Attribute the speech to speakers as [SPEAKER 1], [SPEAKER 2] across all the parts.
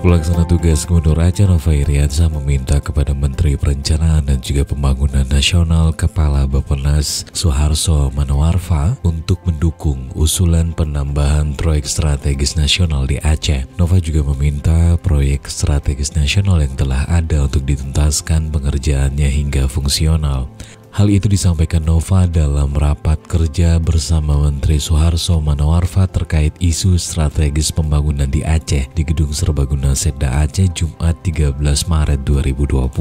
[SPEAKER 1] Pelaksana tugas Gubernur Aceh Nova Iriansyah meminta kepada Menteri Perencanaan dan juga Pembangunan Nasional Kepala Bappenas Suharso Manoarfa untuk mendukung usulan penambahan proyek strategis nasional di Aceh. Nova juga meminta proyek strategis nasional yang telah ada untuk dituntaskan pengerjaannya hingga fungsional. Hal itu disampaikan Nova dalam rapat kerja bersama Menteri Suharso Manoarfa terkait isu strategis pembangunan di Aceh di Gedung Serbaguna Setda Aceh Jumat 13 Maret 2020.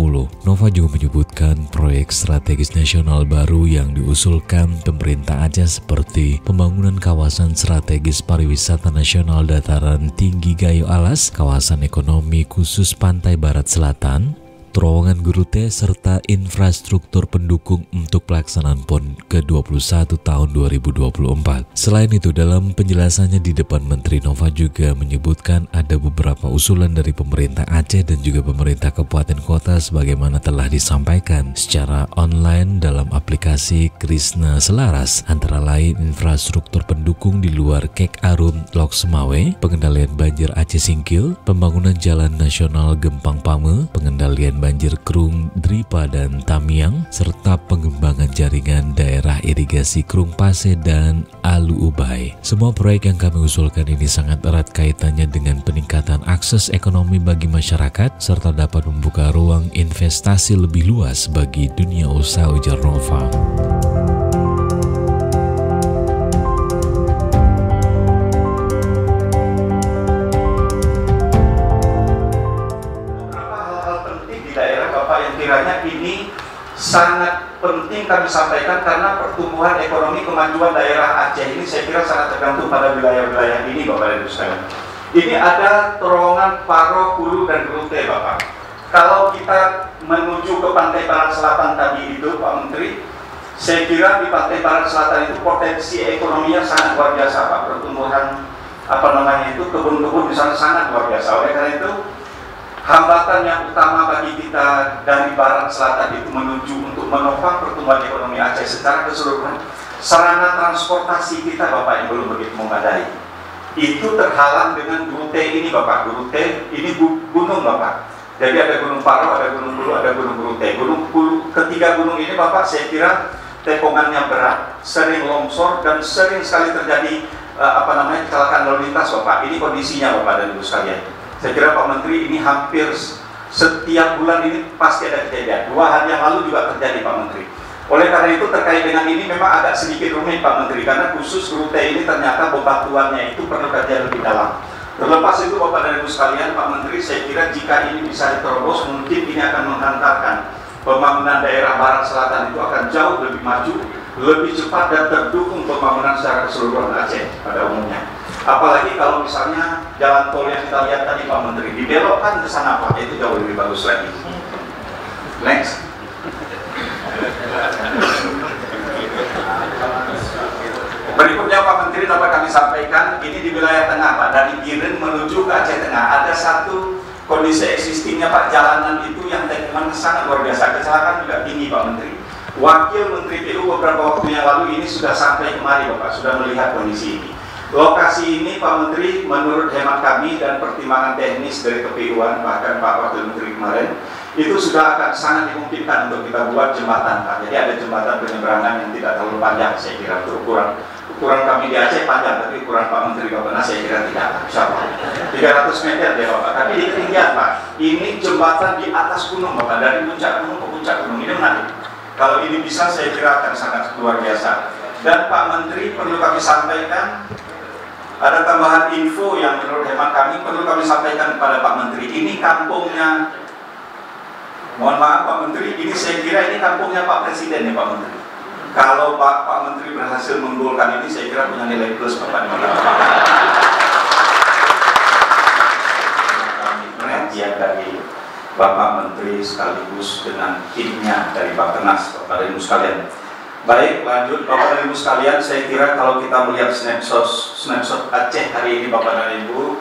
[SPEAKER 1] Nova juga menyebutkan proyek strategis nasional baru yang diusulkan pemerintah Aceh seperti pembangunan kawasan strategis pariwisata nasional dataran tinggi Gayo Alas, kawasan ekonomi khusus Pantai Barat Selatan, terowongan Gurute, serta infrastruktur pendukung untuk pelaksanaan PON ke-21 tahun 2024. Selain itu, dalam penjelasannya di depan Menteri, Nova juga menyebutkan ada beberapa usulan dari pemerintah Aceh dan juga pemerintah kabupaten kota sebagaimana telah disampaikan secara online dalam aplikasi Krisna Selaras, antara lain infrastruktur pendukung di luar Kek Arum Lok Semawe, pengendalian banjir Aceh Singkil, pembangunan jalan nasional Gempang Pame, pengendalian banjir Krung Dripa dan Tamiang, serta pengembangan jaringan daerah irigasi Krung Pase dan Alu Ubay. Semua proyek yang kami usulkan ini sangat erat kaitannya dengan peningkatan akses ekonomi bagi masyarakat, serta dapat membuka ruang investasi lebih luas bagi dunia usaha, ujar Nova.
[SPEAKER 2] Kiranya ini sangat penting kami sampaikan karena pertumbuhan ekonomi kemajuan daerah Aceh ini saya kira sangat tergantung pada wilayah-wilayah ini, Bapak dan Ibu sekalian. Ini ada terowongan Paro, Hulu, dan Gurute, Bapak. Kalau kita menuju ke Pantai Barat Selatan tadi itu, Pak Menteri, saya kira di Pantai Barat Selatan itu potensi ekonominya sangat luar biasa, Pak. Pertumbuhan kebun-kebun di sana sangat luar biasa. Oleh karena itu, hambatan yang utama bagi kita dari barat selatan itu menuju untuk menopang pertumbuhan ekonomi Aceh secara keseluruhan, sarana transportasi kita, Bapak, yang belum begitu memadai. Itu terhalang dengan Gurute ini, Bapak. Gurute ini gunung, Bapak. Jadi ada Gunung Paro, ada Gunung Hulu, ada Gunung Gurute. Ketiga gunung ini, Bapak, saya kira tepongannya berat, sering longsor dan sering sekali terjadi kecelakaan lalu lintas, Bapak. Ini kondisinya, Bapak dan Ibu sekalian. Saya kira Pak Menteri ini hampir setiap bulan ini pasti ada kejadian. 2 hari yang lalu juga terjadi, Pak Menteri. Oleh karena itu terkait dengan ini memang agak sedikit rumit, Pak Menteri, karena khusus Gurute ini ternyata bebatuannya itu perlu kajian lebih dalam. Terlepas itu, Bapak dan Ibu sekalian, Pak Menteri, saya kira jika ini bisa diterobos, mungkin ini akan menghantarkan pembangunan daerah barat selatan itu akan jauh lebih maju, lebih cepat dan terdukung pembangunan secara keseluruhan Aceh pada umumnya. Apalagi kalau misalnya jalan tol yang kita lihat tadi, Pak Menteri, dibelokkan ke sana, Pak, itu jauh lebih bagus lagi. Next. Berikutnya, Pak Menteri, dapat kami sampaikan, ini di wilayah tengah, Pak, dari Giren menuju ke Aceh Tengah, ada satu kondisi existingnya, Pak, jalanan itu yang tekungan sangat luar biasa, kecelakaan juga tinggi, Pak Menteri. Wakil Menteri PU beberapa waktu yang lalu ini sudah sampai kemari, Bapak, sudah melihat kondisi ini. Lokasi ini, Pak Menteri, menurut hemat kami dan pertimbangan teknis dari KPU-an, bahkan Pak Wakil Menteri kemarin, itu sudah akan sangat dimungkinkan untuk kita buat jembatan, Pak. Jadi ada jembatan penyeberangan yang tidak terlalu panjang, saya kira, untuk ukuran kami di Aceh panjang, tapi ukuran Pak Menteri Bappenas saya kira tidak, bisa, Pak. 300 meter deh, Bapak, tapi di ketinggian, Pak. Ini jembatan di atas gunung, Bapak, dari puncak gunung ke puncak gunung, ini menarik. Kalau ini bisa, saya kira akan sangat luar biasa. Dan Pak Menteri, perlu kami sampaikan, ada tambahan info yang menurut hemat kami perlu kami sampaikan kepada Pak Menteri. Ini kampungnya, mohon maaf Pak Menteri, ini saya kira ini kampungnya Pak Presiden ya, Pak Menteri. Kalau Pak Menteri berhasil menggolkan ini, saya kira punya nilai plus, Bapak. Perhatian dari Bapak Menteri sekaligus dengan timnya dari Bappenas, Bapak dan Ibu sekalian. Baik, lanjut Bapak dan Ibu sekalian, saya kira kalau kita melihat snapshot Aceh hari ini, Bapak dan Ibu,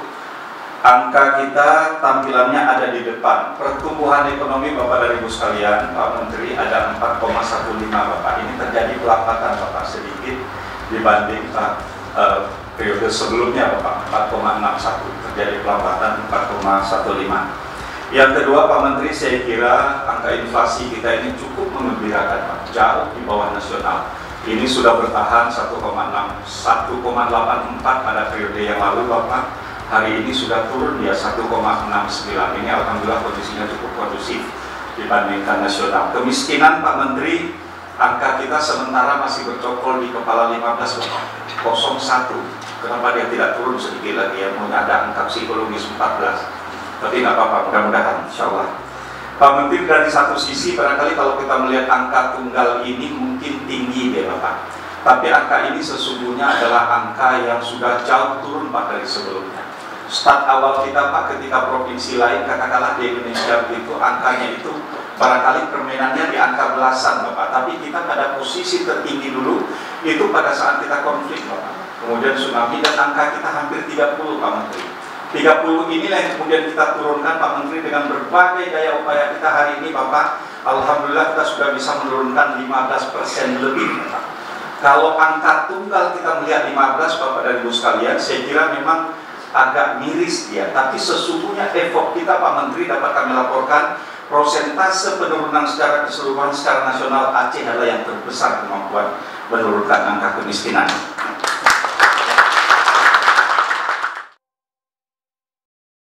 [SPEAKER 2] angka kita tampilannya ada di depan. Pertumbuhan ekonomi, Bapak dan Ibu sekalian, Pak Menteri, ada 4,15, Bapak. Ini terjadi pelambatan, Bapak, sedikit dibanding periode sebelumnya Bapak, 4,61, terjadi pelambatan 4,15. Yang kedua Pak Menteri, saya kira angka inflasi kita ini cukup menggembirakan Pak, jauh di bawah nasional. Ini sudah bertahan 1,84 pada periode yang lalu Bapak. Hari ini sudah turun ya 1,69. Ini alhamdulillah kondisinya cukup kondusif dibandingkan nasional. Kemiskinan Pak Menteri, angka kita sementara masih bercokol di kepala 15 Bapak, 01. Kenapa dia tidak turun sedikit lagi ya? Mungkin ada angka psikologis 14. Tapi nggak apa-apa, mudah-mudahan insya Allah. Pak Menteri, dari satu sisi barangkali kalau kita melihat angka tunggal ini mungkin tinggi ya Bapak, tapi angka ini sesungguhnya adalah angka yang sudah jauh turun Pak dari sebelumnya. Start awal kita Pak, ketika provinsi lain katakanlah di Indonesia itu angkanya itu barangkali permainannya di angka belasan Bapak, tapi kita pada posisi tertinggi dulu itu pada saat kita konflik Bapak, kemudian tsunami, dan angka kita hampir 30 Pak Menteri. 30 inilah yang kemudian kita turunkan Pak Menteri dengan berbagai daya upaya kita hari ini Bapak. Alhamdulillah kita sudah bisa menurunkan 15% lebih Bapak. Kalau angka tunggal kita melihat 15 Bapak dan Ibu sekalian, saya kira memang agak miris dia, tapi sesungguhnya effort kita Pak Menteri dapat kami laporkan, prosentase penurunan secara keseluruhan secara nasional Aceh adalah yang terbesar kemampuan menurunkan angka kemiskinan.